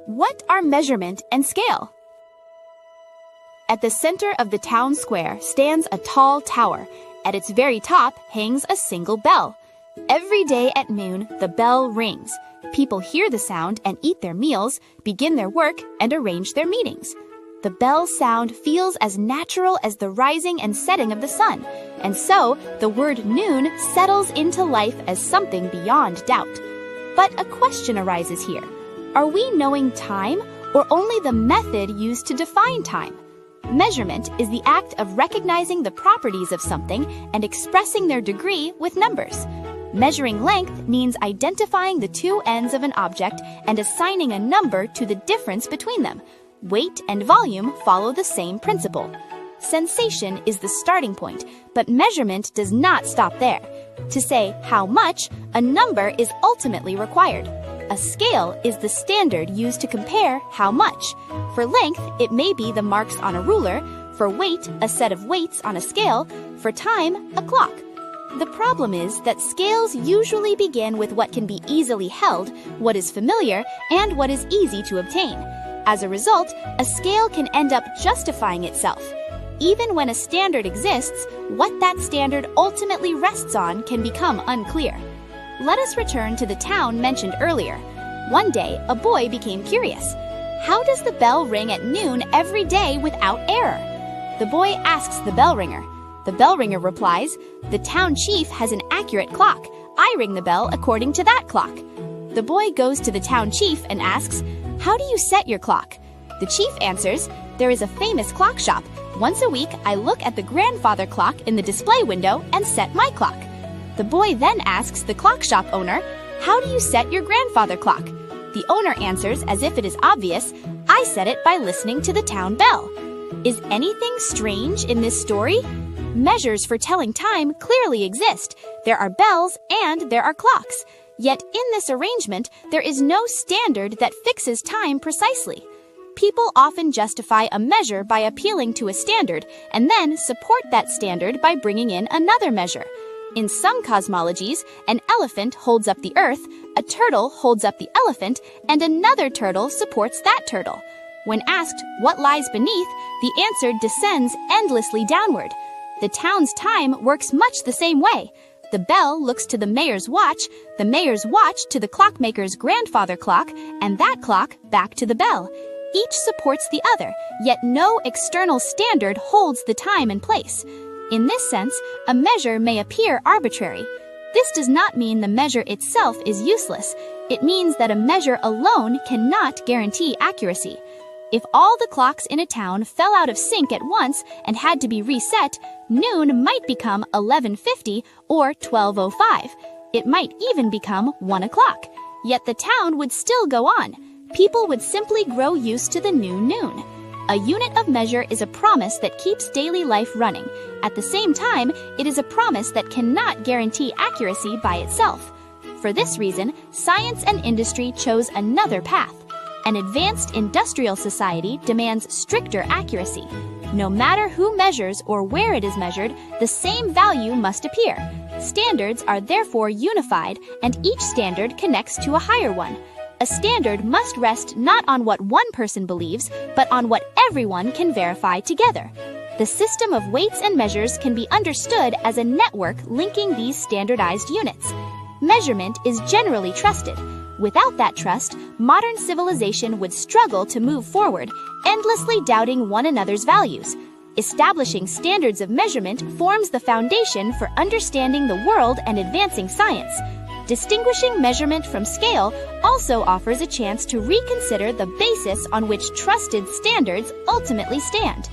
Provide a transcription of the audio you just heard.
What are measurement and scale? At the center of the town square stands a tall tower. At its very top hangs a single bell. Every day at noon, the bell rings. People hear the sound and eat their meals, begin their work, and arrange their meetings. The bell sound feels as natural as the rising and setting of the sun, and so the word noon settles into life as something beyond doubt. But a question arises here. Are we knowing time, or only the method used to define time? Measurement is the act of recognizing the properties of something and expressing their degree with numbers. Measuring length means identifying the two ends of an object and assigning a number to the difference between them. Weight and volume follow the same principle. Sensation is the starting point, but measurement does not stop there. To say how much, a number is ultimately required. A scale is the standard used to compare how much. For length, it may be the marks on a ruler. For weight, a set of weights on a scale. For time, a clock. The problem is that scales usually begin with what can be easily held, what is familiar, and what is easy to obtain. As a result, a scale can end up justifying itself. Even when a standard exists, what that standard ultimately rests on can become unclear. Let us return to the town mentioned earlier. One day, a boy became curious. How does the bell ring at noon every day without error? The boy asks the bell ringer. The bell ringer replies, "The town chief has an accurate clock. I ring the bell according to that clock." The boy goes to the town chief and asks, "How do you set your clock?" The chief answers, "There is a famous clock shop. Once a week, I look at the grandfather clock in the display window and set my clock." The boy then asks the clock shop owner, "How do you set your grandfather clock?" The owner answers as if it is obvious, "I set it by listening to the town bell." Is anything strange in this story? Measures for telling time clearly exist. There are bells and there are clocks. Yet in this arrangement, there is no standard that fixes time precisely. People often justify a measure by appealing to a standard and then support that standard by bringing in another measure. In some cosmologies, an elephant holds up the earth, a turtle holds up the elephant, and another turtle supports that turtle. When asked what lies beneath, the answer descends endlessly downward. The town's time works much the same way. The bell looks to the mayor's watch to the clockmaker's grandfather clock, and that clock back to the bell. Each supports the other, yet no external standard holds the time in place. In this sense, a measure may appear arbitrary. This does not mean the measure itself is useless. It means that a measure alone cannot guarantee accuracy. If all the clocks in a town fell out of sync at once and had to be reset, noon might become 11:50 or 12:05. It might even become 1 o'clock. Yet the town would still go on. People would simply grow used to the new noon. A unit of measure is a promise that keeps daily life running. At the same time, it is a promise that cannot guarantee accuracy by itself. For this reason, science and industry chose another path. An advanced industrial society demands stricter accuracy. No matter who measures or where it is measured, the same value must appear. Standards are therefore unified, and each standard connects to a higher one. A standard must rest not on what one person believes, but on what everyone can verify together. The system of weights and measures can be understood as a network linking these standardized units. Measurement is generally trusted. Without that trust, modern civilization would struggle to move forward, endlessly doubting one another's values. Establishing standards of measurement forms the foundation for understanding the world and advancing science. Distinguishing measurement from scale also offers a chance to reconsider the basis on which trusted standards ultimately stand.